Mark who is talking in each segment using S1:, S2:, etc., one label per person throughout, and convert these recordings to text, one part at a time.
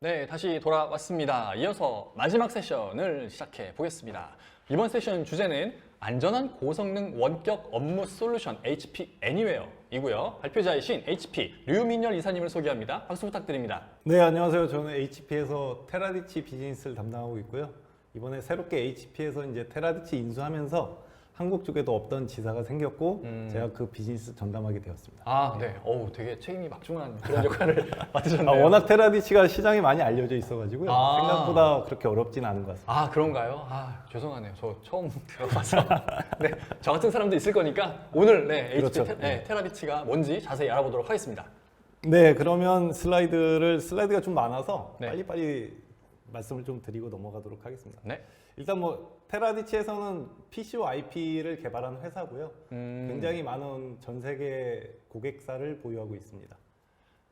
S1: 네, 다시 돌아왔습니다. 이어서 마지막 세션을 시작해 보겠습니다. 이번 세션 주제는 안전한 고성능 원격 업무 솔루션 HP 애니웨어이고요. 발표자이신 HP 류민열 이사님을 소개합니다. 박수 부탁드립니다.
S2: 네, 안녕하세요. 저는 HP에서 테라디치 비즈니스를 담당하고 있고요. 이번에 새롭게 HP에서 이제 테라디치 인수하면서 한국 쪽에도 없던 지사가 생겼고 제가 그 비즈니스 전담하게 되었습니다.
S1: 아, 네. 어우, 되게 책임이 막중한 그런 역할을 맡으셨네요.
S2: 워낙 테라디치가 시장이 많이 알려져 있어가지고요.
S1: 아.
S2: 생각보다 그렇게 어렵진 않은 것 같습니다.
S1: 아, 그런가요? 아, 죄송하네요. 저 처음 들어봐서. 네, 저 같은 사람도 있을 거니까 오늘
S2: 그렇죠.
S1: HP 테라비치가 뭔지 자세히 알아보도록 하겠습니다.
S2: 네, 그러면 슬라이드가 좀 많아서
S1: 네.
S2: 빨리빨리 말씀을 좀 드리고 넘어가도록 하겠습니다.
S1: 네.
S2: 일단 테라디치에서는 PCO IP를 개발한 회사고요. 굉장히 많은 전 세계 고객사를 보유하고 있습니다.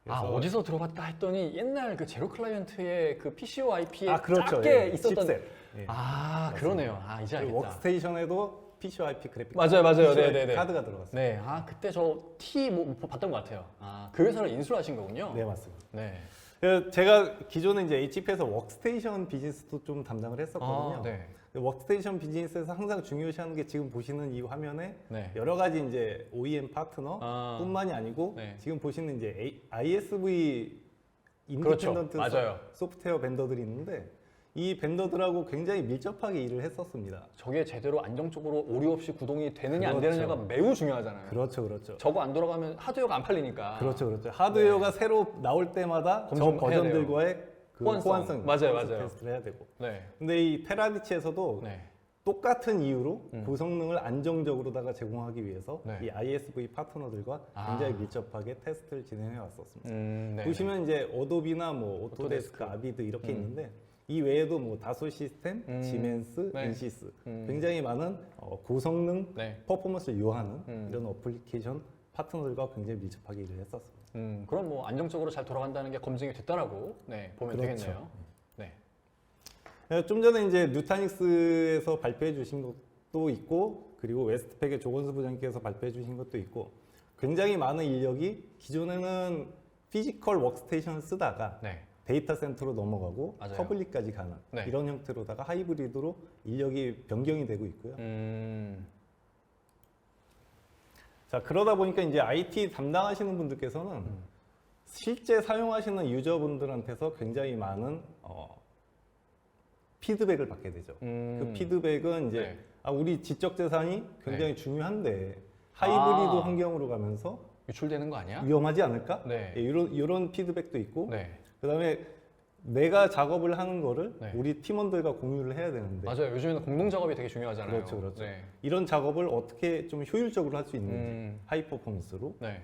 S1: 아, 어디서 들어봤다 했더니 옛날 그 제로 클라이언트의 그 PCO IP에
S2: 그렇죠.
S1: 작게
S2: 예,
S1: 있었던.
S2: 칩셋. 예.
S1: 아, 그러네요. 아, 이제
S2: 그리고
S1: 알겠다.
S2: 워크스테이션에도 PCO IP 그래픽
S1: 맞아요.
S2: PCO
S1: 네네네.
S2: IP 카드가 들어갔어요.
S1: 네, 아, 그때 저 T 뭐 봤던 것 같아요. 아, 그 회사를 인수를 하신 거군요.
S2: 네, 맞습니다.
S1: 네.
S2: 제가 기존에 이제 HP에서 워크스테이션 비즈니스도 좀 담당을 했었거든요.
S1: 아, 네.
S2: 워크스테이션 비즈니스에서 항상 중요시하는 게 지금 보시는 이 화면에
S1: 네.
S2: 여러 가지 이제 OEM 파트너뿐만이 아니고
S1: 네.
S2: 지금 보시는 이제 ISV
S1: 그렇죠.
S2: 인디펜던트
S1: 맞아요.
S2: 소프트웨어 벤더들이 있는데 이 벤더들하고 굉장히 밀접하게 일을 했었습니다.
S1: 저게 제대로 안정적으로 오류 없이 구동이 되느냐 안
S2: 그렇죠.
S1: 되느냐가 매우 중요하잖아요.
S2: 그렇죠.
S1: 저거 안 돌아가면 하드웨어가 안 팔리니까.
S2: 그렇죠. 하드웨어가 새로 나올 때마다 저
S1: 검증해야
S2: 버전들과의 그
S1: 호환성.
S2: 호환성
S1: 맞아요.
S2: 테스트를 해야 되고.
S1: 네.
S2: 근데 이 테라디치에서도
S1: 네.
S2: 똑같은 이유로 고성능을 안정적으로다가 제공하기 위해서
S1: 네.
S2: 이 ISV 파트너들과 굉장히 밀접하게 테스트를 진행해 왔었습니다.
S1: 네.
S2: 보시면 이제 어도비나 뭐 오토데스크,
S1: 오토데스크.
S2: 아비드 이렇게 있는데 이 외에도 뭐 다소 시스템, 지멘스,
S1: 네.
S2: 인시스 굉장히 많은 고성능
S1: 네.
S2: 퍼포먼스를 요하는 이런 어플리케이션 파트너들과 굉장히 밀접하게 일을 했었습니다.
S1: 그럼 뭐 안정적으로 잘 돌아간다는 게 검증이 됐다라고 보면
S2: 그렇죠.
S1: 되겠네요. 네.
S2: 좀 전에 이제 뉴타닉스에서 발표해 주신 것도 있고 그리고 웨스트팩의 조건수 부장님께서 발표해 주신 것도 있고 굉장히 많은 인력이 기존에는 피지컬 워크스테이션을 쓰다가
S1: 네.
S2: 데이터 센터로 넘어가고
S1: 맞아요.
S2: 퍼블릭까지 가는
S1: 네.
S2: 이런 형태로다가 하이브리드로 인력이 변경이 되고 있고요. 자, 그러다 보니까 이제 IT 담당하시는 분들께서는 실제 사용하시는 유저분들한테서 굉장히 많은 피드백을 받게 되죠. 그 피드백은 이제
S1: 네.
S2: 우리 지적 재산이 굉장히 중요한데 하이브리드
S1: 아.
S2: 환경으로 가면서
S1: 유출되는 거 아니야?
S2: 위험하지 않을까?
S1: 네.
S2: 예, 이런 피드백도 있고
S1: 네.
S2: 그다음에 내가 작업을 하는 거를
S1: 네.
S2: 우리 팀원들과 공유를 해야 되는데
S1: 맞아요. 요즘에는 공동 작업이 되게 중요하잖아요.
S2: 그렇죠.
S1: 네.
S2: 이런 작업을 어떻게 좀 효율적으로 할 수 있는지
S1: 음.
S2: 하이 퍼포먼스로
S1: 네.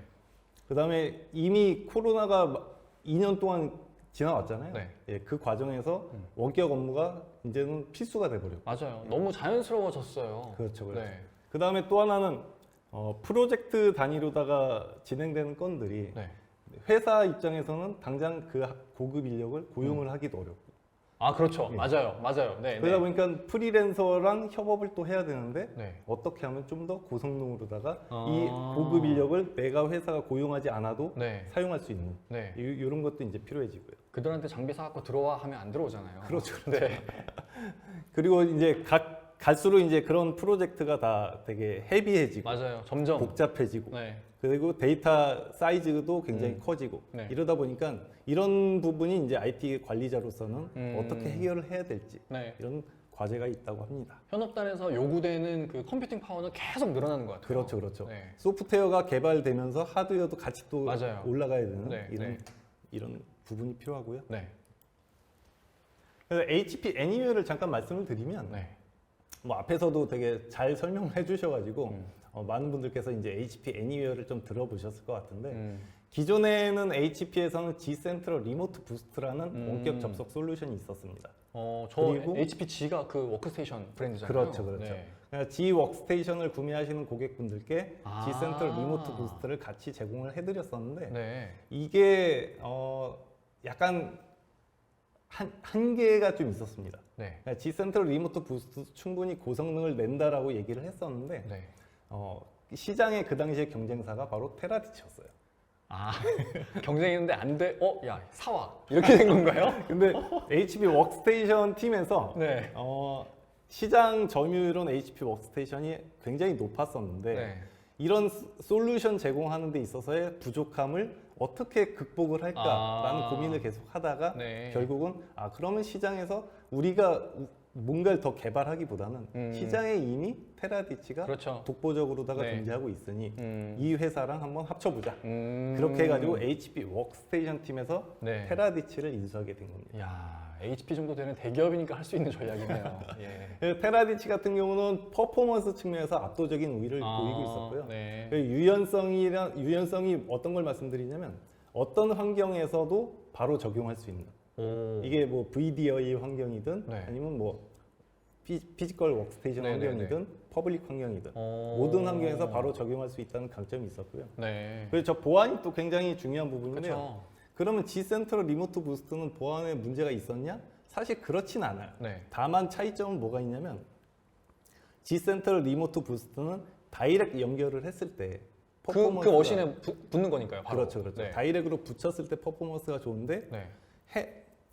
S2: 그다음에 이미 코로나가 2년 동안 지나왔잖아요.
S1: 네.
S2: 예, 그 과정에서 원격 업무가 이제는 필수가 돼버렸고
S1: 맞아요. 너무 자연스러워졌어요.
S2: 그렇죠.
S1: 네.
S2: 그다음에 또 하나는 프로젝트 단위로다가 진행되는 건들이
S1: 네.
S2: 회사 입장에서는 당장 그 고급 인력을 고용을 하기도 어렵고
S1: 아, 그렇죠.
S2: 예.
S1: 맞아요. 네.
S2: 그러다 보니까 프리랜서랑 협업을 또 해야 되는데
S1: 네.
S2: 어떻게 하면 좀 더 고성능으로다가
S1: 아.
S2: 이 고급 인력을 내가 회사가 고용하지 않아도
S1: 네.
S2: 사용할 수 있는
S1: 네.
S2: 이런 것도 이제 필요해지고요.
S1: 그들한테 장비 사갖고 들어와 하면 안 들어오잖아요.
S2: 그렇죠.
S1: 네.
S2: 그리고 이제 갈수록 이제 그런 프로젝트가 다 되게 헤비해지고
S1: 맞아요. 점점.
S2: 복잡해지고
S1: 네.
S2: 그리고 데이터 사이즈도 굉장히 커지고
S1: 네.
S2: 이러다 보니까 이런 부분이 이제 IT 관리자로서는 어떻게 해결을 해야 될지
S1: 네.
S2: 이런 과제가 있다고 합니다.
S1: 현업단에서 요구되는 그 컴퓨팅 파워는 계속 늘어나는 것 같아요.
S2: 그렇죠.
S1: 네.
S2: 소프트웨어가 개발되면서 하드웨어도 같이 또
S1: 맞아요.
S2: 올라가야 되는
S1: 네,
S2: 이런 부분이 필요하고요.
S1: 네.
S2: 그래서 HP 애니웨어를 잠깐 말씀을 드리면
S1: 네.
S2: 뭐 앞에서도 되게 잘 설명을 해주셔가지고 많은 분들께서 이제 HP 애니웨어를 좀 들어보셨을 것 같은데 기존에는 HP에서는 G-센트럴 리모트 부스트라는 원격 접속 솔루션이 있었습니다.
S1: 저
S2: 그리고-
S1: HPG가 그 워크스테이션 브랜드잖아요.
S2: 그렇죠.
S1: 네.
S2: 그러니까 G 워크스테이션을 구매하시는 고객분들께
S1: 아.
S2: G-센트럴 리모트 부스트를 같이 제공을 해드렸었는데
S1: 네.
S2: 이게 약간 한계가 좀 있었습니다.
S1: 네.
S2: 그러니까 G-센트럴 리모트 부스트 충분히 고성능을 낸다라고 얘기를 했었는데
S1: 네.
S2: 시장의 그 당시의 경쟁사가 바로 테라디치였어요.
S1: 아, 경쟁했는데 안 돼? 야, 사와. 이렇게 된 건가요?
S2: 근데 HP 워크스테이션 팀에서
S1: 네.
S2: 시장 점유율은 HP 워크스테이션이 굉장히 높았었는데
S1: 네.
S2: 이런 솔루션 제공하는 데 있어서의 부족함을 어떻게 극복을 할까라는 고민을 계속 하다가
S1: 네.
S2: 결국은 그러면 시장에서 우리가 뭔가를 더 개발하기보다는 시장에 이미 테라디치가
S1: 그렇죠.
S2: 독보적으로다가
S1: 네.
S2: 존재하고 있으니
S1: 음.
S2: 이 회사랑 한번 합쳐보자.
S1: 음.
S2: 그렇게 해가지고 HP 워크스테이션 팀에서
S1: 네.
S2: 테라디치를 인수하게 된 겁니다.
S1: 야, HP 정도 되는 대기업이니까 할 수 있는 전략이네요. 예.
S2: 테라디치 같은 경우는 퍼포먼스 측면에서 압도적인 우위를 보이고 있었고요.
S1: 네.
S2: 그 유연성이 어떤 걸 말씀드리냐면 어떤 환경에서도 바로 적용할 수 있는.
S1: 오.
S2: 이게 뭐 VDI 환경이든
S1: 네.
S2: 아니면 뭐 피지컬 워크스테이션
S1: 네네네.
S2: 환경이든 퍼블릭 환경이든
S1: 오.
S2: 모든 환경에서 바로 적용할 수 있다는 강점이 있었고요.
S1: 네.
S2: 그래서 저 보안이 또 굉장히 중요한 부분인데요.
S1: 그렇죠.
S2: 그러면 G센트럴 리모트 부스트는 보안에 문제가 있었냐? 사실 그렇진 않아요.
S1: 네.
S2: 다만 차이점은 뭐가 있냐면 G센트럴 리모트 부스트는 다이렉트 연결을 했을 때
S1: 그
S2: 퍼포먼스가
S1: 머신에 붙는 거니까요. 바로.
S2: 그렇죠.
S1: 네.
S2: 다이렉트로 붙였을 때 퍼포먼스가 좋은데
S1: 네.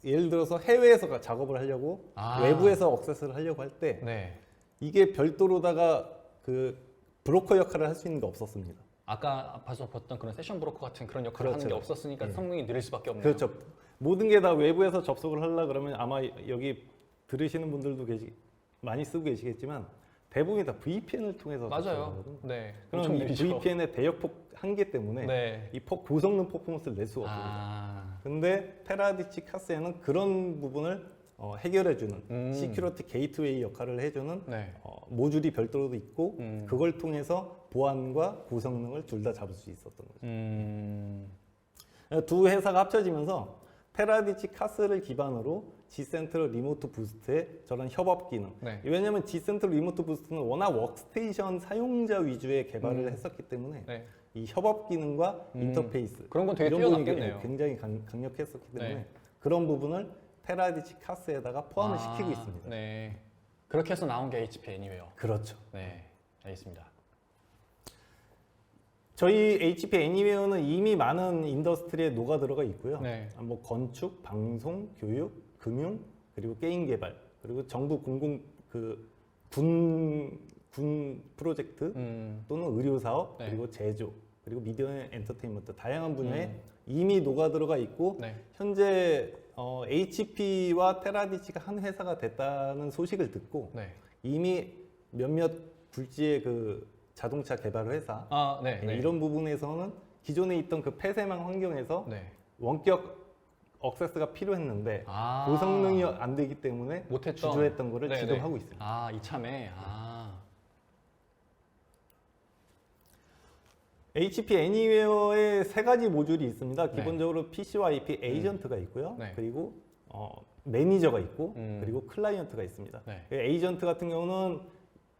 S2: 예를 들어서 해외에서 작업을 하려고 외부에서 억세스를 하려고 할 때
S1: 네.
S2: 이게 별도로다가 그 브로커 역할을 할 수 있는 게 없었습니다.
S1: 아까 봤던 그런 세션 브로커 같은 그런 역할을
S2: 그렇죠.
S1: 하는 게 없었으니까
S2: 네.
S1: 성능이 느릴 수밖에 없네요.
S2: 그렇죠. 모든 게 다 외부에서 접속을 하려 그러면 아마 여기 들으시는 분들도 많이 쓰고 계시겠지만 대부분이 다 VPN을 통해서
S1: 맞아요.
S2: 접속하거든요.
S1: 네.
S2: 그럼
S1: 엄청
S2: 이
S1: 느리죠.
S2: VPN의 대역폭 한계 때문에
S1: 네.
S2: 이 고성능 퍼포먼스를 낼 수가 없습니다. 근데 테라디치 카스에는 그런 부분을 해결해주는 시큐리티 게이트웨이 역할을 해주는
S1: 네.
S2: 모듈이 별도로 있고
S1: 음.
S2: 그걸 통해서 보안과 고성능을 둘 다 잡을 수 있었던 거죠. 두 회사가 합쳐지면서 테라디치 카스를 기반으로 G센트럴 리모트 부스트의 저런 협업 기능.
S1: 네.
S2: 왜냐하면 G센트럴 리모트 부스트는 워낙 워크스테이션 사용자 위주의 개발을 했었기 때문에
S1: 네.
S2: 이 협업 기능과 인터페이스
S1: 그런 건 되게
S2: 이런 부분이
S1: 뛰어났겠네요.
S2: 굉장히 강력했었기 때문에
S1: 네.
S2: 그런 부분을 테라디치 카스에다가 포함을 시키고 있습니다.
S1: 네. 그렇게 해서 나온 게 HP 애니웨어.
S2: 그렇죠.
S1: 네. 알겠습니다.
S2: 저희 HP 애니웨어는 이미 많은 인더스트리에 녹아 들어가 있고요.
S1: 네.
S2: 뭐 건축, 방송, 교육, 금융, 그리고 게임 개발, 그리고 정부 군 프로젝트 또는 의료 사업,
S1: 네.
S2: 그리고 제조, 그리고 미디어 엔터테인먼트 다양한 분야에 이미 녹아 들어가 있고
S1: 네.
S2: 현재 HP와 테라디치가 한 회사가 됐다는 소식을 듣고
S1: 네.
S2: 이미 몇몇 굴지의 그 자동차 개발 회사
S1: 네. 네.
S2: 이런 부분에서는 기존에 있던 그 폐쇄망 환경에서
S1: 네.
S2: 원격 억세스가 필요했는데 고성능이 안 되기 때문에
S1: 못했던
S2: 주저했던 거를
S1: 네네.
S2: 지금 하고 있습니다.
S1: 이참에.
S2: HP 애니웨어에 세 가지 모듈이 있습니다.
S1: 네.
S2: 기본적으로 PC와 IP 에이전트가 있고요.
S1: 네.
S2: 그리고 매니저가 있고
S1: 음.
S2: 그리고 클라이언트가 있습니다.
S1: 네.
S2: 그 에이전트 같은 경우는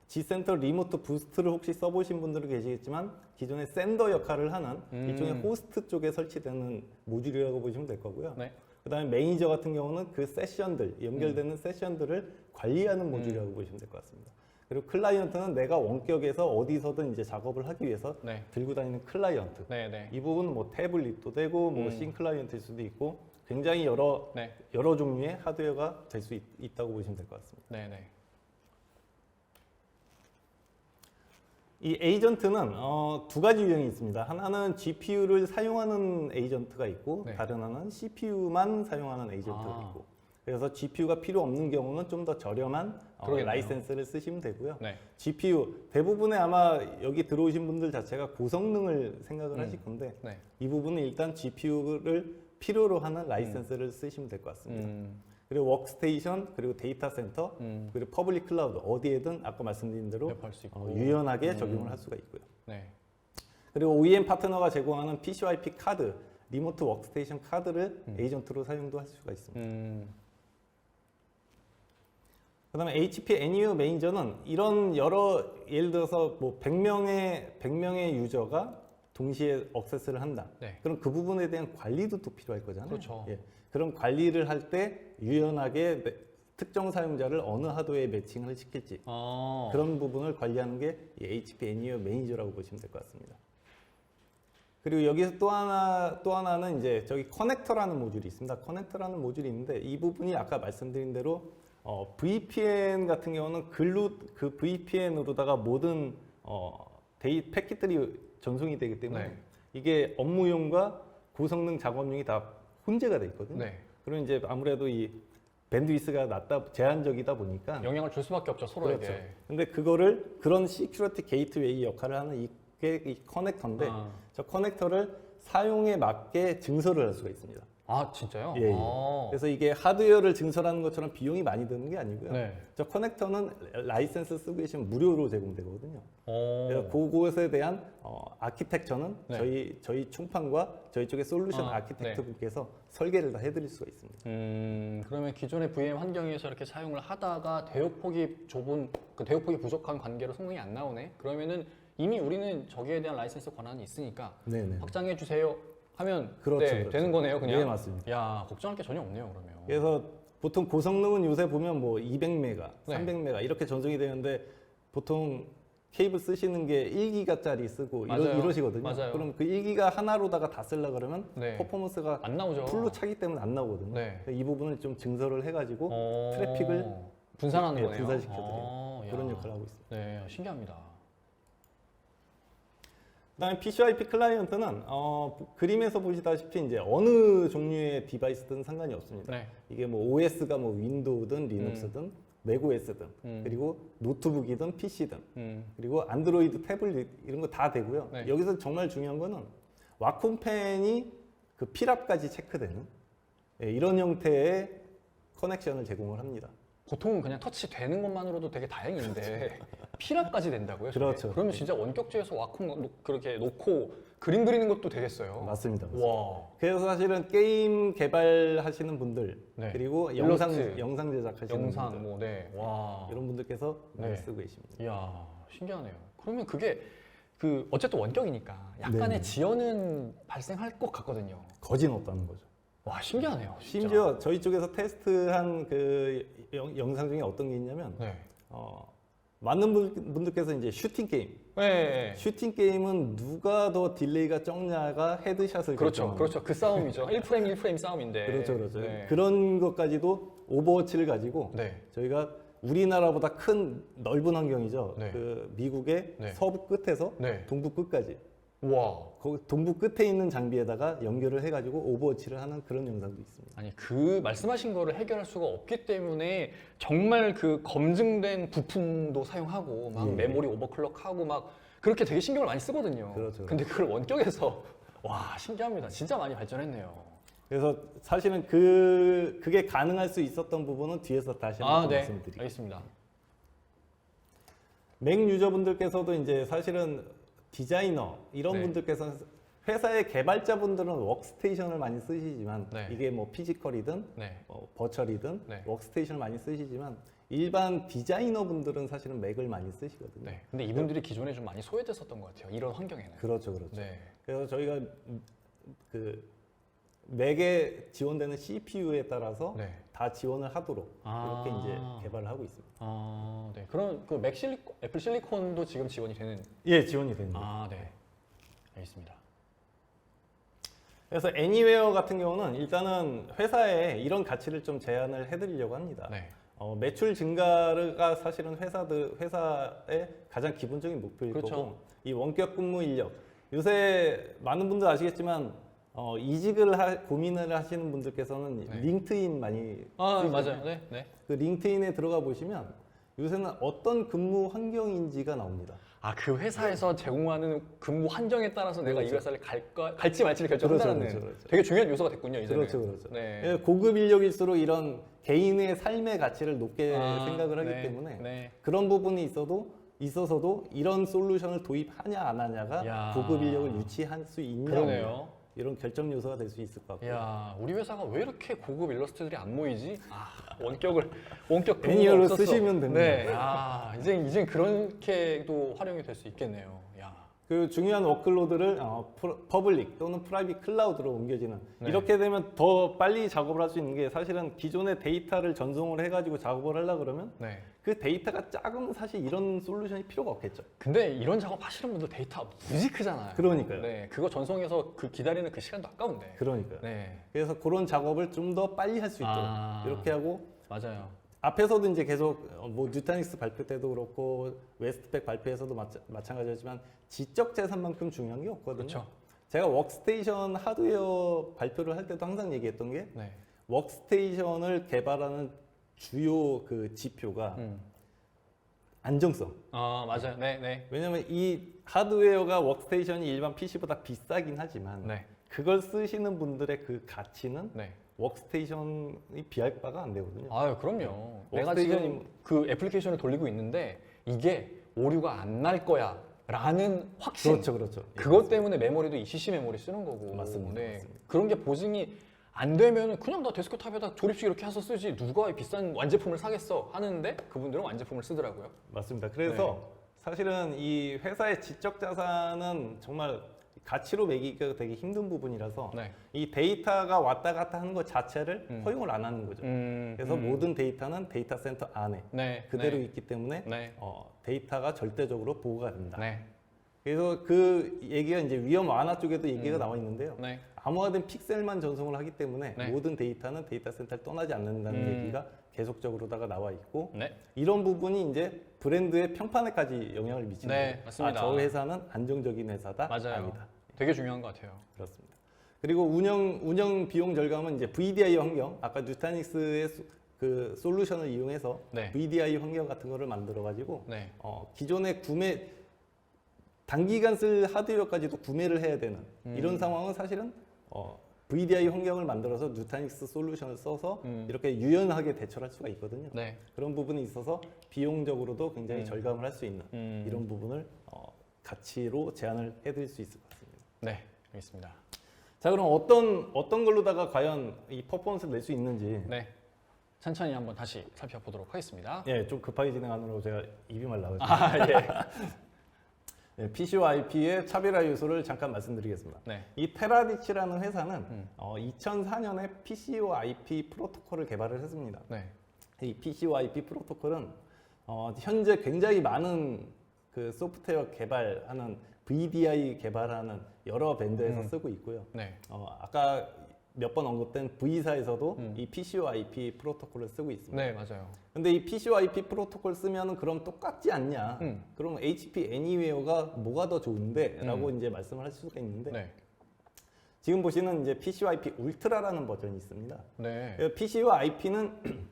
S2: G센트럴 리모트 부스트를 혹시 써보신 분들은 계시겠지만 기존에 샌더 역할을 하는 일종의 호스트 쪽에 설치되는 모듈이라고 보시면 될 거고요.
S1: 네.
S2: 그다음에 매니저 같은 경우는 그 세션들 연결되는 세션들을 관리하는 모듈이라고 보시면 될 것 같습니다. 그리고 클라이언트는 내가 원격에서 어디서든 이제 작업을 하기 위해서
S1: 네.
S2: 들고 다니는 클라이언트.
S1: 네. 네.
S2: 이 부분은 뭐 태블릿도 되고 뭐 싱클라이언트일 수도 있고 굉장히 여러
S1: 네.
S2: 종류의 하드웨어가 될 수 있다고 보시면 될 것 같습니다.
S1: 네. 네.
S2: 이 에이전트는 두 가지 유형이 있습니다. 하나는 GPU를 사용하는 에이전트가 있고
S1: 네.
S2: 다른 하나는 CPU만 사용하는 에이전트가
S1: 아.
S2: 있고 그래서 GPU가 필요 없는 경우는 좀 더 저렴한
S1: 그러겠네요.
S2: 라이센스를 쓰시면 되고요.
S1: 네.
S2: GPU 대부분의 아마 여기 들어오신 분들 자체가 고성능을 생각을 하실 건데
S1: 네.
S2: 이 부분은 일단 GPU를 필요로 하는 라이센스를 쓰시면 될 것 같습니다. 그리고 워크스테이션, 그리고 데이터 센터, 그리고 퍼블릭 클라우드 어디에든 아까 말씀드린 대로
S1: 배포할 수 있고.
S2: 유연하게 적용을 할 수가 있고요.
S1: 네.
S2: 그리고 OEM 파트너가 제공하는 PCIP 카드, 리모트 워크스테이션 카드를 에이전트로 사용도 할 수가 있습니다. 그다음에 HP 애니웨어 매니저는 이런 여러 예를 들어서 뭐 100명의 유저가 동시에 억세스를 한다.
S1: 네.
S2: 그럼 그 부분에 대한 관리도 또 필요할 거잖아요.
S1: 그렇죠.
S2: 예. 그런 관리를 할 때 유연하게 특정 사용자를 어느 하드웨어에 매칭을 시킬지 그런 부분을 관리하는 게 이 HP 애니웨어 매니저라고 보시면 될 것 같습니다. 그리고 여기서 또 하나는 이제 저기 커넥터라는 모듈이 있습니다. 커넥터라는 모듈이 있는데 이 부분이 아까 말씀드린 대로 VPN 같은 경우는 그 VPN으로다가 모든 패킷들이 전송이 되기 때문에
S1: 네.
S2: 이게 업무용과 고성능 작업용이 다 혼재가 돼 있거든요.
S1: 네.
S2: 그럼 이제 아무래도 이 밴드위스가 제한적이다 보니까
S1: 영향을 줄 수밖에 없죠, 서로에게.
S2: 그렇죠. 근데 그거를 그런 시큐리티 게이트웨이 역할을 하는 이게 이 커넥터인데
S1: 아.
S2: 저 커넥터를 사용에 맞게 증설을 할 수가 있습니다.
S1: 아, 진짜요?
S2: 예, 예.
S1: 아.
S2: 그래서 이게 하드웨어를 증설하는 것처럼 비용이 많이 드는 게 아니고요.
S1: 네.
S2: 저 커넥터는 라이센스 쓰고 계시면 무료로 제공되거든요. 그래서
S1: 오.
S2: 그것에 대한 아키텍처는
S1: 네.
S2: 저희 총판과 저희 쪽의 솔루션
S1: 아,
S2: 아키텍트
S1: 네.
S2: 분께서 설계를 다 해드릴 수가 있습니다.
S1: 그러면 기존의 VM 환경에서 이렇게 사용을 하다가 대역폭이 좁은, 그 대역폭이 부족한 관계로 성능이 안 나오네? 그러면은 이미 우리는 저기에 대한 라이센스 권한이 있으니까
S2: 네네.
S1: 확장해 주세요 하면
S2: 그렇죠,
S1: 네,
S2: 그렇죠.
S1: 되는 거네요, 그냥.
S2: 네, 맞습니다.
S1: 야, 걱정할 게 전혀 없네요, 그러면.
S2: 그래서 보통 고성능은 요새 보면 뭐 200메가,
S1: 네.
S2: 300메가 이렇게 전송이 되는데 보통 케이블 쓰시는 게 1기가짜리 쓰고
S1: 맞아요.
S2: 이러시거든요.
S1: 맞아요.
S2: 그럼 그 1기가 하나로다가 다 쓰려 그러면
S1: 네.
S2: 퍼포먼스가
S1: 안 나오죠.
S2: 풀로 차기 때문에 안 나오거든요.
S1: 네.
S2: 이 부분을 좀 증설을 해가지고
S1: 어,
S2: 트래픽을
S1: 분산하는
S2: 예,
S1: 거네요.
S2: 분산시켜드려요.
S1: 야.
S2: 그런 역할을 하고 있습니다.
S1: 네, 신기합니다.
S2: 그다음에 PCIP 클라이언트는 그림에서 보시다시피 이제 어느 종류의 디바이스든 상관이 없습니다.
S1: 네.
S2: 이게 뭐 OS가 뭐 윈도우든 리눅스든 맥OS든 그리고 노트북이든 PC든 그리고 안드로이드 태블릿 이런 거 다 되고요.
S1: 네.
S2: 여기서 정말 중요한 거는 와콤팬이 그 필압까지 체크되는 이런 형태의 커넥션을 제공을 합니다.
S1: 보통은 그냥 터치되는 것만으로도 되게 다행인데 필압까지 된다고요? 저게?
S2: 그렇죠.
S1: 그러면 진짜 원격지에서 와콤 그렇게 놓고 그림 그리는 것도 되겠어요.
S2: 맞습니다.
S1: 와.
S2: 그래서 사실은 게임 개발하시는 분들
S1: 네.
S2: 그리고
S1: 일러스트,
S2: 영상 제작하시는
S1: 영상
S2: 분들
S1: 뭐 네. 와.
S2: 이런 분들께서 많이
S1: 네.
S2: 쓰고 계십니다.
S1: 이야, 신기하네요. 그러면 그게 그 어쨌든 원격이니까 약간의
S2: 네네.
S1: 지연은 발생할 것 같거든요.
S2: 거진 없다는 거죠.
S1: 와, 신기하네요. 진짜.
S2: 심지어 저희 쪽에서 테스트한 그 영상 중에 어떤 게 있냐면
S1: 네.
S2: 많은 분들께서 이제 슈팅 게임,
S1: 네.
S2: 슈팅 게임은 누가 더 딜레이가 적냐가 헤드샷을
S1: 그렇죠.
S2: 결정합니다.
S1: 그렇죠. 그 싸움이죠. 1프레임 1프레임 싸움인데.
S2: 그렇죠, 그렇죠.
S1: 네.
S2: 그런 것까지도 오버워치를 가지고
S1: 네.
S2: 저희가 우리나라보다 큰 넓은 환경이죠.
S1: 네.
S2: 그 미국의
S1: 네.
S2: 서부 끝에서
S1: 네.
S2: 동부 끝까지
S1: 와.
S2: 거기 동부 끝에 있는 장비에다가 연결을 해가지고 오버워치를 하는 그런 영상도 있습니다.
S1: 아니 그 말씀하신 거를 해결할 수가 없기 때문에 정말 그 검증된 부품도 사용하고 막
S2: 예.
S1: 메모리 오버클럭하고 막 그렇게 되게 신경을 많이 쓰거든요.
S2: 그렇죠.
S1: 근데 그걸 원격에서 와, 신기합니다. 진짜 많이 발전했네요.
S2: 그래서 사실은 그게 가능할 수 있었던 부분은 뒤에서 다시 한번
S1: 네.
S2: 말씀드릴게요.
S1: 알겠습니다.
S2: 맥 유저분들께서도 이제 사실은 디자이너 이런
S1: 네.
S2: 분들께서 회사의 개발자분들은 워크스테이션을 많이 쓰시지만
S1: 네.
S2: 이게 뭐 피지컬이든
S1: 네.
S2: 버처리든
S1: 네.
S2: 워크스테이션을 많이 쓰시지만 일반 디자이너 분들은 사실은 맥을 많이 쓰시거든요.
S1: 네. 근데 이분들이 기존에 좀 많이 소외됐었던 것 같아요. 이런 환경에는.
S2: 그렇죠, 그렇죠.
S1: 네.
S2: 그래서 저희가 그 맥에 지원되는 CPU에 따라서
S1: 네.
S2: 다 지원을 하도록
S1: 아.
S2: 이렇게 이제 개발을 하고 있습니다.
S1: 아, 네. 그럼 그 맥 실리콘, 애플 실리콘도 지금 지원이 되는.
S2: 예, 지원이 됩니다.
S1: 아, 네. 알겠습니다.
S2: 그래서 애니웨어 같은 경우는 일단은 회사에 이런 가치를 좀 제안을 해드리려고 합니다.
S1: 네.
S2: 매출 증가가 사실은 회사의 가장 기본적인 목표일
S1: 그렇죠.
S2: 거고 이 원격 근무 인력 요새 많은 분들 아시겠지만 이직을 고민을 하시는 분들께서는
S1: 네.
S2: 링크드인 많이
S1: 아,
S2: 쓰시잖아요.
S1: 맞아요. 네. 네.
S2: 그 링크드인에 들어가 보시면 요새는 어떤 근무 환경인지가 나옵니다.
S1: 아, 그 회사에서 제공하는 근무 환경에 따라서 내가 이
S2: 그렇죠.
S1: 회사를 갈지 말지를 결정한다는
S2: 그렇죠, 그렇죠.
S1: 되게 중요한 요소가 됐군요, 이제는.
S2: 그렇죠, 그렇죠.
S1: 네.
S2: 예, 고급 인력일수록 이런 개인의 삶의 가치를 높게
S1: 아,
S2: 생각을 하기
S1: 네,
S2: 때문에
S1: 네.
S2: 그런 부분이 있어서도 이런 솔루션을 도입하냐 안 하냐가
S1: 야.
S2: 고급 인력을 유치할 수 있냐
S1: 그러네요.
S2: 이런 결정 요소가 될 수 있을 것 같고요.
S1: 야, 우리 회사가 왜 이렇게 고급 일러스트들이 안 모이지? 아, 원격 근무가
S2: 애니어를
S1: 없었어.
S2: 쓰시면 됩니다.
S1: 네. 아, 이제 그렇게도 활용이 될 수 있겠네요. 야.
S2: 그 중요한 워크로드를 퍼블릭 또는 프라이빗 클라우드로 옮겨지는
S1: 네.
S2: 이렇게 되면 더 빨리 작업을 할 수 있는 게 사실은 기존의 데이터를 전송을 해가지고 작업을 하려고 그러면
S1: 네.
S2: 그 데이터가 작으면 사실 이런 솔루션이 필요가 없겠죠.
S1: 근데 이런 작업 하시는 분들 데이터 무지 크잖아요.
S2: 그러니까요.
S1: 네, 그거 전송해서 그 기다리는 그 시간도 아까운데.
S2: 그러니까요.
S1: 네,
S2: 그래서 그런 작업을 좀 더 빨리 할 수 있도록
S1: 아.
S2: 이렇게 하고
S1: 맞아요.
S2: 앞에서도 이제 계속 뭐 뉴타닉스 발표 때도 그렇고 웨스트팩 발표에서도 마찬가지였지만 지적 재산만큼 중요한 게 없거든요.
S1: 그렇죠.
S2: 제가 워크스테이션 하드웨어 발표를 할 때도 항상 얘기했던 게
S1: 네.
S2: 워크스테이션을 개발하는 주요 그 지표가 안정성.
S1: 아, 맞아요. 네, 네.
S2: 왜냐면 이 하드웨어가 워크스테이션이 일반 PC보다 비싸긴 하지만
S1: 네.
S2: 그걸 쓰시는 분들의 그 가치는
S1: 네.
S2: 워크스테이션이 비할 바가 안 되거든요.
S1: 아유, 그럼요. 내가
S2: 워크스테이션이
S1: 지금 그 애플리케이션을 돌리고 있는데 이게 오류가 안 날 거야 라는 확신.
S2: 그렇죠, 그렇죠.
S1: 그것 때문에 메모리도 ECC 메모리 쓰는 거고.
S2: 맞습니다,
S1: 네.
S2: 맞습니다.
S1: 그런 게 보증이 안 되면 그냥 나 데스크탑에다 조립식 이렇게 해서 쓰지 누가 이 비싼 완제품을 사겠어 하는데 그분들은 완제품을 쓰더라고요.
S2: 맞습니다. 그래서 사실은 이 회사의 지적 자산은 정말 가치로 매기기가 되게 힘든 부분이라서
S1: 네.
S2: 이 데이터가 왔다 갔다 하는 것 자체를 허용을 안 하는 거죠. 그래서
S1: 음.
S2: 모든 데이터는 데이터 센터 안에
S1: 네.
S2: 그대로
S1: 네.
S2: 있기 때문에
S1: 네.
S2: 데이터가 절대적으로 보호가 된다.
S1: 네.
S2: 그래서 그 얘기가 이제 위험 완화 쪽에도 얘기가 나와 있는데요.
S1: 네.
S2: 암호화된 픽셀만 전송을 하기 때문에
S1: 네.
S2: 모든 데이터는 데이터 센터를 떠나지 않는다는 얘기가 계속적으로다가 나와 있고
S1: 네.
S2: 이런 부분이 이제 브랜드의 평판에까지 영향을 미치는
S1: 네,
S2: 거예요.
S1: 맞습니다.
S2: 저 회사는 안정적인 회사다.
S1: 맞아요.
S2: 아니다.
S1: 되게 중요한 것 같아요.
S2: 그렇습니다. 그리고 운영 비용 절감은 이제 VDI 환경, 아까 뉴타닉스의 그 솔루션을 이용해서
S1: 네.
S2: VDI 환경 같은 거를 만들어 가지고
S1: 네.
S2: 기존에 단기간 쓸 하드웨어까지도 구매를 해야 되는 이런 상황은 사실은 VDI 환경을 만들어서 뉴타닉스 솔루션을 써서 이렇게 유연하게 대처를 할 수가 있거든요.
S1: 네.
S2: 그런 부분이 있어서 비용적으로도 굉장히 절감을 할 수 있는 이런 부분을 가치로 제안을 해드릴 수 있을 것 같습니다.
S1: 네. 알겠습니다.
S2: 자, 그럼 어떤 걸로다가 과연 이 퍼포먼스를 낼 수 있는지
S1: 네. 천천히 한번 다시 살펴보도록 하겠습니다.
S2: 예, 좀 급하게 진행하느라고 제가 입이 말라가지고
S1: 아, 예.
S2: 네, PC와 IP의 차별화 요소를 잠깐 말씀드리겠습니다.
S1: 네.
S2: 이 테라디치라는 회사는 2004년에 PC와 IP 프로토콜을 개발을 했습니다.
S1: 네.
S2: 이 PC와 IP 프로토콜은 현재 굉장히 많은 그 소프트웨어 개발하는 VDI 개발하는 여러 밴드에서 쓰고 있고요.
S1: 네.
S2: 아까 몇 번 언급된 V사에서도 이 PC와 IP 프로토콜을 쓰고 있습니다.
S1: 네, 맞아요.
S2: 근데 이 PC와 IP 프로토콜 쓰면은 그럼 똑같지 않냐? 그럼 HP Anywhere가 뭐가 더 좋은데? 라고 이제 말씀을 할 수가 있는데
S1: 네.
S2: 지금 보시는 이제 PC와 IP 울트라라는 버전이 있습니다.
S1: 네.
S2: PC와 IP는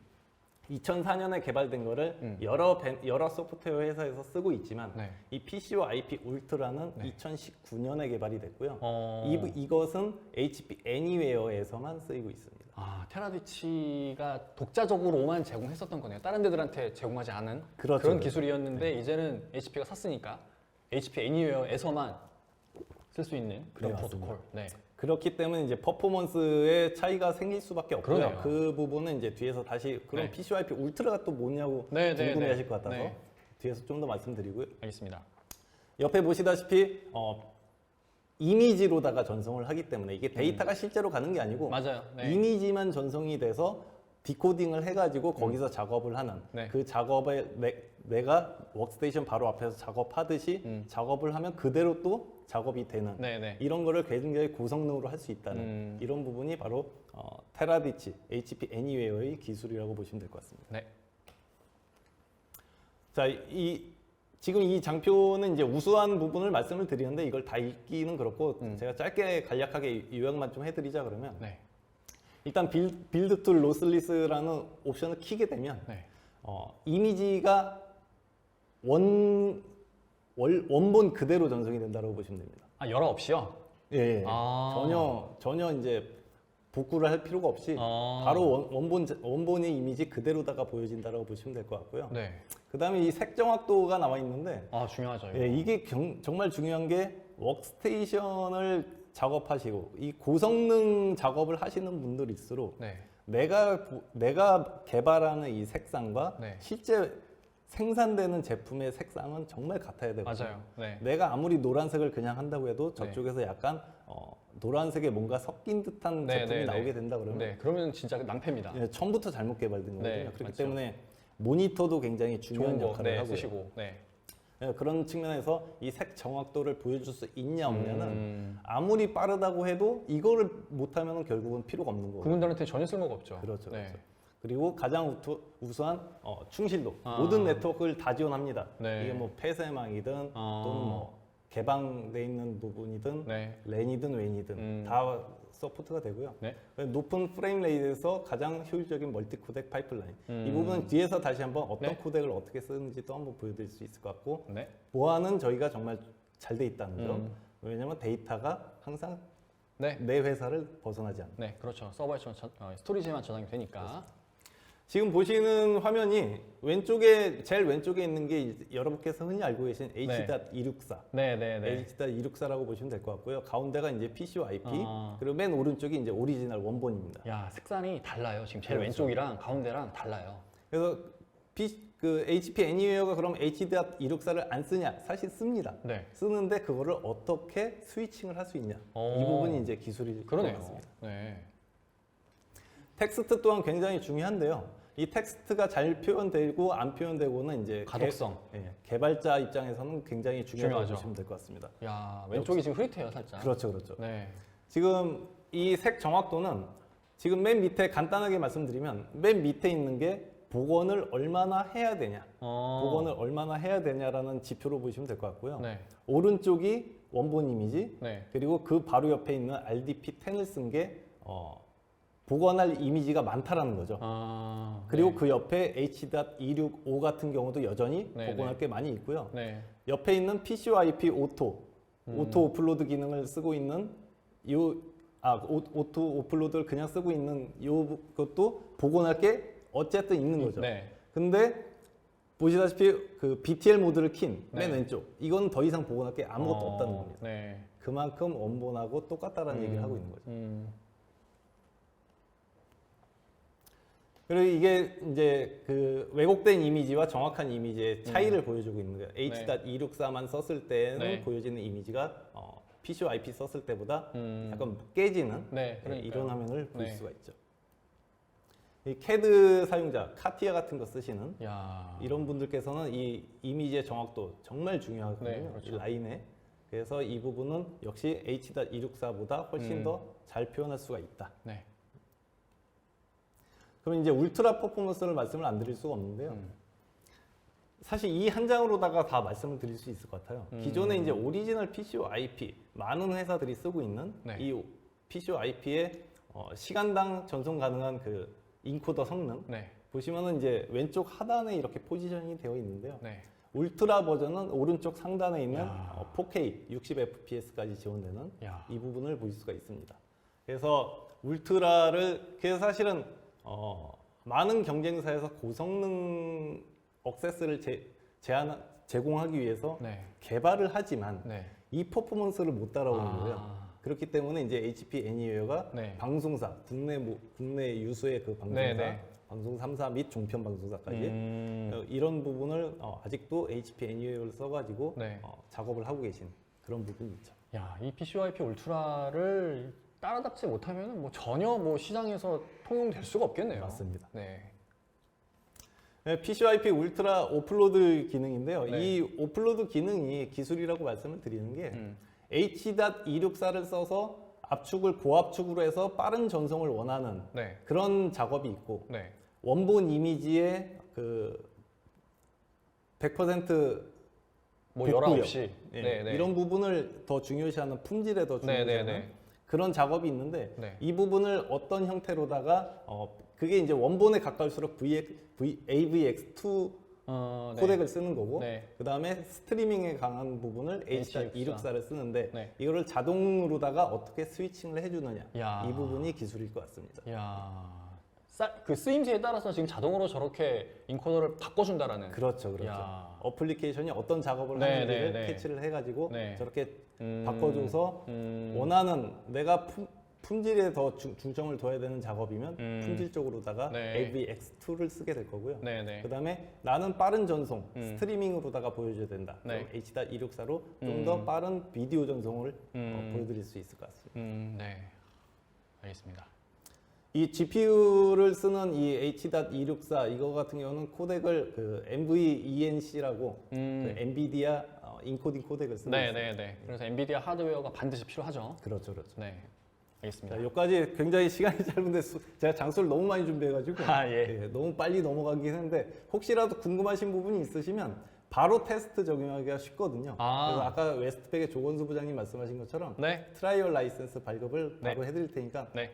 S2: 2004년에 개발된 거를 여러 소프트웨어 회사에서 쓰고 있지만
S1: 네.
S2: 이 PC와 IP 울트라는 2019년에 개발이 됐고요. 이것은 HP Anywhere에서만 쓰이고 있습니다.
S1: 아, 테라디치가 독자적으로만 제공했었던 거네요. 다른 데들한테 제공하지 않은
S2: 그렇죠.
S1: 그런 기술이었는데 이제는 HP가 샀으니까 HP Anywhere에서만 쓸 수 있는 그런
S2: 네,
S1: 프로토콜. 네.
S2: 그렇기 때문에 이제 퍼포먼스의 차이가 생길 수밖에 없고요.
S1: 그러네요.
S2: 그 부분은 이제 뒤에서 다시 그럼
S1: 네.
S2: PC와 IP 울트라가 또 뭐냐고
S1: 네, 네,
S2: 궁금해하실
S1: 네.
S2: 것 같아서
S1: 네.
S2: 뒤에서 좀 더 말씀드리고요.
S1: 알겠습니다.
S2: 옆에 보시다시피 이미지로다가 전송을 하기 때문에 이게 데이터가 실제로 가는 게 아니고
S1: 맞아요. 네.
S2: 이미지만 전송이 돼서 디코딩을 해가지고 거기서 작업을 하는
S1: 네.
S2: 그 작업에 내가 워크스테이션 바로 앞에서 작업하듯이 작업을 하면 그대로 또 작업이 되는
S1: 네, 네.
S2: 이런 거를 굉장히 고성능으로 할 수 있다는 이런 부분이 바로 테라디치 HP Anywhere의 기술이라고 보시면 될 것 같습니다.
S1: 네.
S2: 자, 지금 이 장표는 이제 우수한 부분을 말씀을 드리는데 이걸 다 읽기는 그렇고 제가 짧게 간략하게 요약만 좀 해드리자 그러면
S1: 네.
S2: 일단 빌드 툴 로슬리스라는 옵션을 키게 되면
S1: 네.
S2: 이미지가 원본 그대로 전송이 된다고 보시면 됩니다.
S1: 아, 열어 없이요?
S2: 예,
S1: 아.
S2: 전혀 이제 복구를 할 필요가 없이
S1: 아.
S2: 바로 원본의 이미지 그대로다가 보여진다고 보시면 될 것 같고요.
S1: 네.
S2: 그다음에 이 색정확도가 나와 있는데
S1: 아, 중요하죠. 이거.
S2: 예, 이게 정말 중요한 게 워크스테이션을 작업하시고 이 고성능 작업을 하시는 분들일수록
S1: 네.
S2: 내가 개발하는 이 색상과
S1: 네.
S2: 실제 생산되는 제품의 색상은 정말 같아야 되거든요.
S1: 맞아요. 네.
S2: 내가 아무리 노란색을 그냥 한다고 해도 저쪽에서 약간 노란색에 뭔가 섞인 듯한
S1: 네,
S2: 제품이
S1: 네,
S2: 나오게
S1: 네.
S2: 된다 그러면
S1: 네, 그러면 진짜 낭패입니다.
S2: 예, 처음부터 잘못 개발된 거거든요.
S1: 네,
S2: 그렇기
S1: 맞죠.
S2: 때문에 모니터도 굉장히 중요한
S1: 좋은 거
S2: 역할을
S1: 네,
S2: 하고요.
S1: 쓰시고. 네.
S2: 예, 그런 측면에서 이 색 정확도를 보여줄 수 있냐 없냐는
S1: 음.
S2: 아무리 빠르다고 해도 이거를 못하면 결국은 필요가 없는 거고.
S1: 그분들한테 전혀 쓸모가 없죠.
S2: 그렇죠,
S1: 네.
S2: 그렇죠. 그리고 가장 우수한 충실도.
S1: 아.
S2: 모든 네트워크를 다 지원합니다.
S1: 네.
S2: 이게 뭐 폐쇄망이든 또는 뭐 개방돼 있는 부분이든
S1: 네.
S2: 랜이든 웬이든 다 서포트가 되고요.
S1: 네.
S2: 높은 프레임 레이트에서 가장 효율적인 멀티 코덱 파이프라인. 이 부분은
S1: 음.
S2: 뒤에서 다시 한번 어떤
S1: 네.
S2: 코덱을 어떻게 쓰는지 또 한번 보여드릴 수 있을 것 같고,
S1: 네.
S2: 보안은 저희가 정말 잘 돼 있다는 점.
S1: 음.
S2: 왜냐하면 데이터가 항상
S1: 네.
S2: 내 회사를 벗어나지 않는.
S1: 네, 그렇죠. 서버에 스토리지만 저장이 되니까.
S2: 지금 보시는 화면이 왼쪽에 제일 왼쪽에 있는 게 여러분께서 흔히 알고 계신 H.264.
S1: 네, 네, 네.
S2: H.264라고 보시면 될 것 같고요. 가운데가 이제 PC와 IP,
S1: 아.
S2: 그리고 맨 오른쪽이 이제 오리지널 원본입니다.
S1: 야, 색상이 달라요. 지금 제일
S2: 그렇죠.
S1: 왼쪽이랑 가운데랑 달라요.
S2: 그래서 그 HP 애니웨어가 그럼 H.264를 안 쓰냐? 사실 씁니다.
S1: 네.
S2: 쓰는데 그거를 어떻게 스위칭을 할 수 있냐?
S1: 오.
S2: 이 부분이 이제 기술일 것
S1: 그러네요.
S2: 같습니다.
S1: 네.
S2: 텍스트 또한 굉장히 중요한데요. 이 텍스트가 잘 표현되고 안 표현되고는 이제
S1: 가독성.
S2: 개발자 입장에서는 굉장히 중요하다고
S1: 중요하죠.
S2: 보시면 될 것 같습니다.
S1: 야, 왼쪽이 지금 흐릿해요, 살짝.
S2: 그렇죠, 그렇죠.
S1: 네.
S2: 지금 이 색 정확도는 지금 맨 밑에 간단하게 말씀드리면 맨 밑에 있는 게 복원을 얼마나 해야 되냐, 복원을 얼마나 해야 되냐라는 지표로 보시면 될 것 같고요.
S1: 네.
S2: 오른쪽이 원본 이미지,
S1: 네.
S2: 그리고 그 바로 옆에 있는 RDP10을 쓴 게 복원할 이미지가 많다라는 거죠.
S1: 아.
S2: 그리고
S1: 네.
S2: 그 옆에 H.265 같은 경우도 여전히
S1: 네,
S2: 복원할
S1: 네.
S2: 게 많이 있고요.
S1: 네.
S2: 옆에 있는 PC와 IP 오토 오플로드 기능을 쓰고 있는 오토 오플로드를 그냥 쓰고 있는 이것도 복원할 게 어쨌든 있는 거죠.
S1: 네.
S2: 근데 보시다시피 그 BTL 모드를 킨 맨
S1: 네.
S2: 왼쪽 이건 더 이상 복원할 게 아무것도 없다는 겁니다.
S1: 네.
S2: 그만큼 원본하고 똑같다라는 얘기를 하고 있는 거죠. 그리고 이게 이제 그 왜곡된 이미지와 정확한 이미지의 차이를 보여주고 있는 거예요. H.264만 썼을 때는
S1: 네.
S2: 보여지는 이미지가 PC와 IP 썼을 때보다
S1: 음.
S2: 약간 깨지는
S1: 네, 그러니까요.
S2: 이런 화면을 볼
S1: 네.
S2: 수가 있죠. 이 CAD 사용자, 카티아 같은 거 쓰시는
S1: 야.
S2: 이런 분들께서는 이 이미지의 정확도 정말 중요하거든요.
S1: 네, 그렇죠.
S2: 이 라인에. 그래서 이 부분은 역시 H.264보다 훨씬 더 잘 표현할 수가 있다.
S1: 네.
S2: 그럼 이제 울트라 퍼포먼스를 말씀을 안 드릴 수가 없는데요. 사실 이 한 장으로다가 다 말씀을 드릴 수 있을 것 같아요. 기존에 이제 오리지널 PC와 IP 많은 회사들이 쓰고 있는
S1: 네.
S2: 이 PC와 IP의 시간당 전송 가능한 그 인코더 성능
S1: 네.
S2: 보시면은 이제 왼쪽 하단에 이렇게 포지션이 되어 있는데요.
S1: 네.
S2: 울트라 버전은 오른쪽 상단에 있는
S1: 야.
S2: 4K 60fps까지 지원되는
S1: 야.
S2: 이 부분을 보실 수가 있습니다. 그래서 울트라를 그래서 사실은 많은 경쟁사에서 고성능 액세스를 제공하기 위해서
S1: 네.
S2: 개발을 하지만
S1: 네.
S2: 이 퍼포먼스를 못 따라오는
S1: 아.
S2: 거예요. 그렇기 때문에 이제 HP 애니웨어가
S1: 네.
S2: 방송사 국내 유수의 그 방송사
S1: 네, 네.
S2: 방송 3사 및 종편 방송사까지 이런 부분을 아직도 HP 애니웨어를 써가지고
S1: 네.
S2: 작업을 하고 계신 그런 부분이 있죠.
S1: 야, 이 PCYP 울트라를 따라잡지 못하면 뭐 전혀 뭐 시장에서 통용될 수가 없겠네요.
S2: 맞습니다.
S1: 네.
S2: 네, PCYP 울트라 오플로드 기능인데요.
S1: 네.
S2: 이 오플로드 기능이 기술이라고 말씀을 드리는 게 H.264를 써서 압축을 고압축으로 해서 빠른 전송을 원하는
S1: 네.
S2: 그런 작업이 있고
S1: 네.
S2: 원본 이미지의 그 100%
S1: 뭐
S2: 복구력.
S1: 열화 없이.
S2: 예,
S1: 네, 네.
S2: 이런 부분을 더 중요시하는 품질에 더
S1: 네,
S2: 중요시하는
S1: 네, 네.
S2: 그런 작업이 있는데
S1: 네.
S2: 이 부분을 어떤 형태로다가 그게 이제 원본에 가까울수록 AVX2
S1: 네.
S2: 코덱을 쓰는 거고
S1: 네.
S2: 그 다음에 스트리밍에 강한 부분을
S1: H.264.
S2: H.264를 쓰는데
S1: 네.
S2: 이거를 자동으로다가 어떻게 스위칭을 해주느냐
S1: 야.
S2: 이 부분이 기술일 것 같습니다.
S1: 야. 그 쓰임새에 따라서 지금 자동으로 저렇게 인코더를 바꿔준다라는.
S2: 그렇죠, 그렇죠.
S1: 야.
S2: 어플리케이션이 어떤 작업을
S1: 네,
S2: 하는지를
S1: 네, 네.
S2: 캐치를 해가지고
S1: 네.
S2: 저렇게
S1: 음.
S2: 바꿔줘서
S1: 음.
S2: 원하는 내가 품질에 더 중점을 둬야 되는 작업이면 품질 쪽으로다가
S1: 네.
S2: AVX2를 쓰게 될 거고요.
S1: 네네.
S2: 그다음에 나는 빠른 전송, 스트리밍으로다가 보여줘야 된다.
S1: 네.
S2: 그럼 H.264로 좀 더 빠른 비디오 전송을 보여드릴 수 있을 것 같습니다.
S1: 네. 알겠습니다.
S2: 이 GPU를 쓰는 이 H.264 이거 같은 경우는 코덱을 그 NVENC라고 그 엔비디아 인코딩 코덱을 쓰고 있습니다.
S1: 네네네. 그래서 엔비디아 하드웨어가 반드시 필요하죠.
S2: 그렇죠, 그렇죠.
S1: 네. 알겠습니다.
S2: 자, 여기까지 굉장히 시간이 짧은데 제가 장소를 너무 많이 준비해가지고
S1: 예.
S2: 너무 빨리 넘어가긴 했는데 혹시라도 궁금하신 부분이 있으시면 바로 테스트 적용하기가 쉽거든요. 그래서 아까 웨스트팩의 조건수 부장님 말씀하신 것처럼
S1: 네.
S2: 트라이얼 라이센스 발급을
S1: 네.
S2: 바로 해드릴 테니까
S1: 네.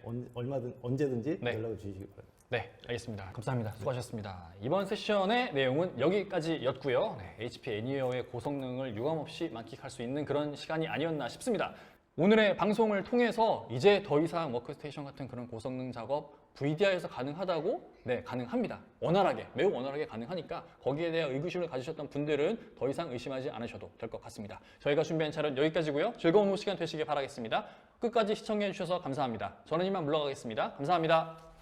S2: 언제든지
S1: 네.
S2: 연락을 주시기 바랍니다.
S1: 네, 알겠습니다. 감사합니다. 수고하셨습니다. 이번 세션의 내용은 여기까지였고요. 네, HP 애니웨어의 고성능을 유감없이 만끽할 수 있는 그런 시간이 아니었나 싶습니다. 오늘의 방송을 통해서 이제 더 이상 워크스테이션 같은 그런 고성능 작업 VDI에서 가능하다고? 네, 가능합니다. 원활하게, 매우 원활하게 가능하니까 거기에 대한 의구심을 가지셨던 분들은 더 이상 의심하지 않으셔도 될 것 같습니다. 저희가 준비한 차는 여기까지고요. 즐거운 오후 시간 되시길 바라겠습니다. 끝까지 시청해 주셔서 감사합니다. 저는 이만 물러가겠습니다. 감사합니다.